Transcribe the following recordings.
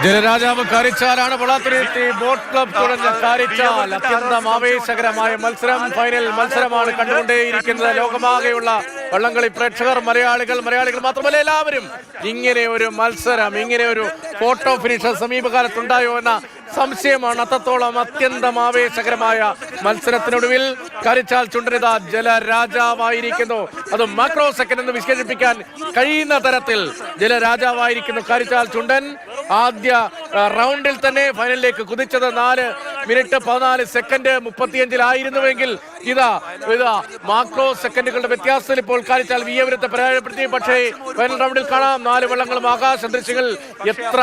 ജലരാജാവ് കാരിച്ചാലാണ് വളാത്തുരുത്തി boat club തുടങ്ങിയ കാരിച്ചാൽ അത്യന്തം ആവേശകരമായ മത്സരം. ഫൈനൽ മത്സരമാണ് കണ്ടുകൊണ്ടേയിരിക്കുന്നത്. ലോകമാകെയുള്ള വള്ളംകളി പ്രേക്ഷകർ, മലയാളികൾ മാത്രമല്ല എല്ലാവരും ഇങ്ങനെ ഒരു മത്സരം, ഇങ്ങനെ ഒരു ഫോട്ടോ ഫിനിഷ് സമീപകാലത്തുണ്ടായോ എന്ന സംശയമാണ്. അത്രത്തോളം അത്യന്തം ആവേശകരമായ മത്സരത്തിനൊടുവിൽ കാരിച്ചാൽ ചുണ്ടനിത ജലരാജാവായിരിക്കുന്നു. അത് മാക്രോ സെക്കൻഡ് എന്ന് വിശേഷിപ്പിക്കാൻ കഴിയുന്ന തരത്തിൽ ജലരാജാവായിരിക്കുന്നു കാരിച്ചാൽ ചുണ്ടൻ. ആദ്യ റൗണ്ടിൽ തന്നെ ഫൈനലിലേക്ക് കുതിച്ചത് 4 മിനിറ്റ് 14 സെക്കൻഡ് 35-ലായിരുന്നുവെങ്കിൽ ഇതാ മാക്രോ സെക്കൻഡുകളുടെ വ്യത്യാസത്തിൽ ഇപ്പോൾ കാരിച്ചാൽ വിയപുരത്തെ പരാജയപ്പെടുത്തി. പക്ഷേ ഫൈനൽ റൗണ്ടിൽ കാണാം 4 വള്ളങ്ങളും ആകാശ ദൃശ്യങ്ങൾ എത്ര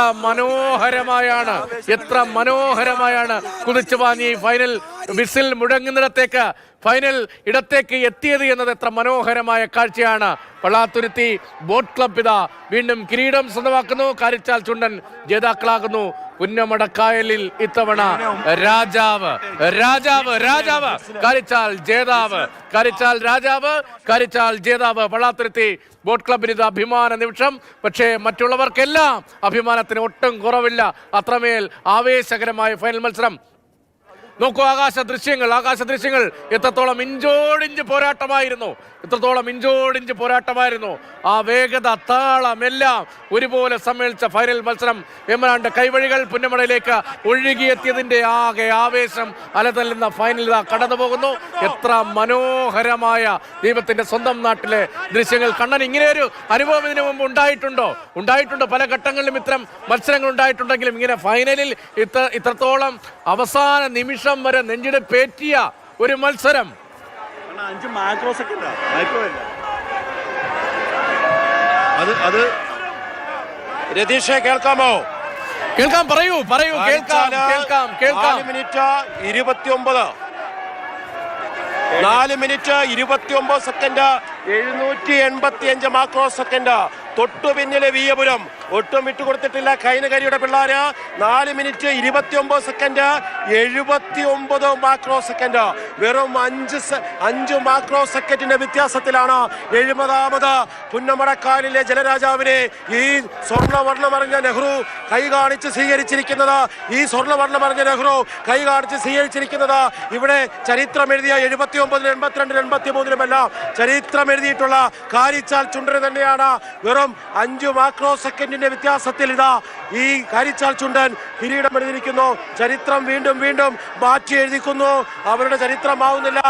മനോഹരമായാണ് കുതിച്ചു പാഞ്ഞി ഫൈനൽ വിസിൽ മുഴങ്ങുന്നിടത്തേക്ക്, ഫൈനൽ ഇടത്തേക്ക് എത്തിയത് എന്നത് എത്ര മനോഹരമായ കാഴ്ചയാണ്. വളാത്തുരുത്തി ബോട്ട് ക്ലബ് ഇതാ വീണ്ടും കിരീടം സ്വന്തമാക്കുന്നു. കാരിച്ചാൽ ചുണ്ടൻ ജേതാക്കളാകുന്നു. പുന്നമടക്കായലിൽ ഇത്തവണ രാജാവ് കാരിച്ചാൽ ജേതാവ്, കാരിച്ചാൽ ജേതാവ്. വളാത്തുരുത്തി ബോട്ട് ക്ലബിന് ഇത് അഭിമാന നിമിഷം. പക്ഷേ മറ്റുള്ളവർക്കെല്ലാം അഭിമാനത്തിന് ഒട്ടും കുറവില്ല. അത്രമേൽ ആവേശകരമായ ഫൈനൽ മത്സരം. നോക്കൂ ആകാശ ദൃശ്യങ്ങൾ എത്രത്തോളം ഇഞ്ചോടിഞ്ച് പോരാട്ടമായിരുന്നു. ആ വേഗത, താളം എല്ലാം ഒരുപോലെ സമ്മേളിച്ച ഫൈനൽ മത്സരം. എമ്മനാണ്ട് കൈവഴികൾ പുന്നമടയിലേക്ക് ഒഴുകിയെത്തിയതിന്റെ ആകെ ആവേശം അലതല്ലുന്ന ഫൈനൽ കടന്നു പോകുന്നു. എത്ര മനോഹരമായ ദൈവത്തിന്റെ സ്വന്തം നാട്ടിലെ ദൃശ്യങ്ങൾ. കണ്ണൻ, ഇങ്ങനെയൊരു അനുഭവം ഇതിനു മുമ്പ് ഉണ്ടായിട്ടുണ്ടോ? പല ഘട്ടങ്ങളിലും ഇത്തരം മത്സരങ്ങൾ ഉണ്ടായിട്ടുണ്ടെങ്കിലും ഇങ്ങനെ ഫൈനലിൽ ഇത്രത്തോളം അവസാന നിമിഷം വരെ നെഞ്ചിടിപ്പേറ്റിയ ഒരു മത്സരം. 5 മാക്രോ സെക്കൻഡാ, അത് രതീഷേ കേൾക്കാമോ? കേൾക്കാം, പറയൂ. 4 മിനിറ്റ് 29 സെക്കൻഡ് 785 മാക്രോ സെക്കൻഡ്. തൊട്ടു പിന്നിലെ വിയപുരം ഒട്ടും വിട്ടുകൊടുത്തിട്ടില്ല. കൈനകരിയുടെ പിള്ളേര് 4 മിനിറ്റ് 29 സെക്കൻഡ് 79 മാക്രോ സെക്കൻഡ്. വെറും 5 മാക്രോ സെക്കൻഡിന്റെ വ്യത്യാസത്തിലാണ് 70ാമത് പുന്നമടക്കായലിലെ ജലരാജാവിനെ ഈ സ്വർണ്ണവർണ്ണമറിഞ്ഞ നെഹ്റു കൈ കാണിച്ച് സ്വീകരിച്ചിരിക്കുന്നത്. ഇവിടെ ചരിത്രം എഴുതിയ 79, 82, 83 എല്ലാം ചരിത്രം എഴുതിയിട്ടുള്ള കാരിച്ചാൽ ചുണ്ടന് തന്നെയാണ്. വെറും 5 മാക്രോ സെക്കൻഡിന്റെ വ്യത്യാസത്തിൽ ഇതാ ഈ കാരിച്ചാൽ ചുണ്ടൻ കിരീടം എഴുതിയിരിക്കുന്നു. ചരിത്രം വീണ്ടും മാറ്റി എഴുതിക്കുന്നു. അവരുടെ ചരിത്രമാവുന്നില്ല,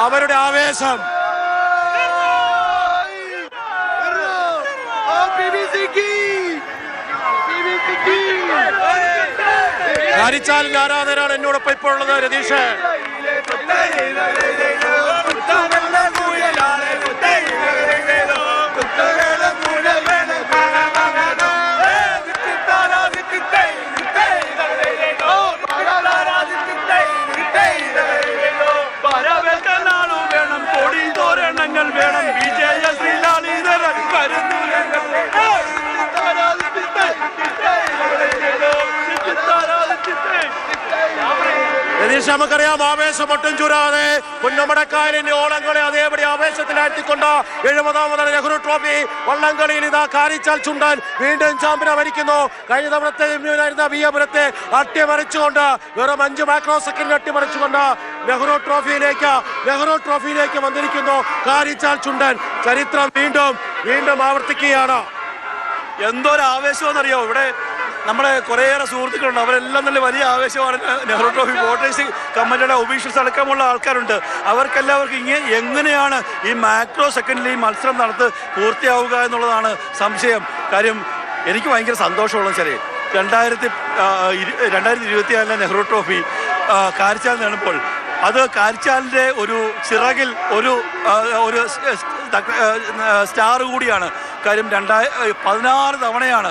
അവരുടെ ആവേശം. കാരിച്ചാലിന്റെ ആരാധകരാണ് എന്നോടൊപ്പം ഇപ്പോൾ ഉള്ളത്. രതീഷ്, നമുക്കറിയാം ആവേശം ഒട്ടും ചൂരാതെ പുന്നമടക്കായലിന്റെ ഓളങ്ങളെ അതേപടി ആവേശത്തിലാഴ്ത്തിക്കൊണ്ട് 70ാമത് നെഹ്റു ട്രോഫി വള്ളംകളിയിൽ ഇതാ കാരിച്ചാൽ ചുണ്ടൻ വീണ്ടും ചാമ്പ്യനെ വരിക്കുന്നു. കഴിഞ്ഞ തവണത്തെ വിയപുരത്തെ അട്ടിമറിച്ചുകൊണ്ട് വെറും 5 മാക്രോ സെക്കൻഡ് അട്ടിമറിച്ചുകൊണ്ട് നെഹ്റു ട്രോഫിയിലേക്ക് വന്നിരിക്കുന്നു കാരിച്ചാൽ ചുണ്ടൻ. ചരിത്രം വീണ്ടും ആവർത്തിക്കുകയാണ്. എന്തൊരു ആവേശമെന്നറിയോ? ഇവിടെ നമ്മുടെ കുറേയേറെ സുഹൃത്തുക്കളുണ്ട്, അവരെല്ലാം നല്ല വലിയ ആവേശമാണ്. നെഹ്റു ട്രോഫി വോട്ടേഴ്സ് കമ്മിറ്റിയുടെ ഒഫീഷ്യൽസ് അടക്കമുള്ള ആൾക്കാരുണ്ട്. അവർക്കെല്ലാവർക്കും എങ്ങനെയാണ് ഈ മാക്രോ സെക്കൻഡിൽ ഈ മത്സരം പൂർത്തിയാവുക എന്നുള്ളതാണ് സംശയം. കാര്യം എനിക്ക് ഭയങ്കര സന്തോഷമുള്ള ശരി 2024 നെഹ്റു ട്രോഫി കാരിച്ചാൽ നേടുമ്പോൾ അത് കാരിച്ചാലിൻ്റെ ഒരു ചിറകിൽ ഒരു സ്റ്റാർ കൂടിയാണ്. കാര്യം 16 തവണയാണ്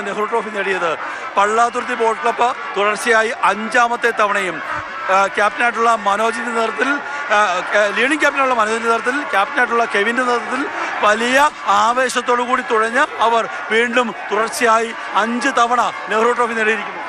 നെഹ്റു ട്രോഫി നേടിയത്. പള്ളാത്തുരുത്തി ബോട്ട് ക്ലബ്ബ് തുടർച്ചയായി 5ാമത്തെ തവണയും ക്യാപ്റ്റനായിട്ടുള്ള മനോജിന്റെ നേതൃത്വത്തിൽ, ലീഡിംഗ് ക്യാപ്റ്റനുള്ള മനോജിന്റെ നേതൃത്വത്തിൽ, ക്യാപ്റ്റനായിട്ടുള്ള കെവിൻ്റെ നേതൃത്വത്തിൽ വലിയ ആവേശത്തോടു കൂടി തുഴഞ്ഞ് അവർ വീണ്ടും തുടർച്ചയായി 5 തവണ നെഹ്റു ട്രോഫി നേടിയിരിക്കുന്നു.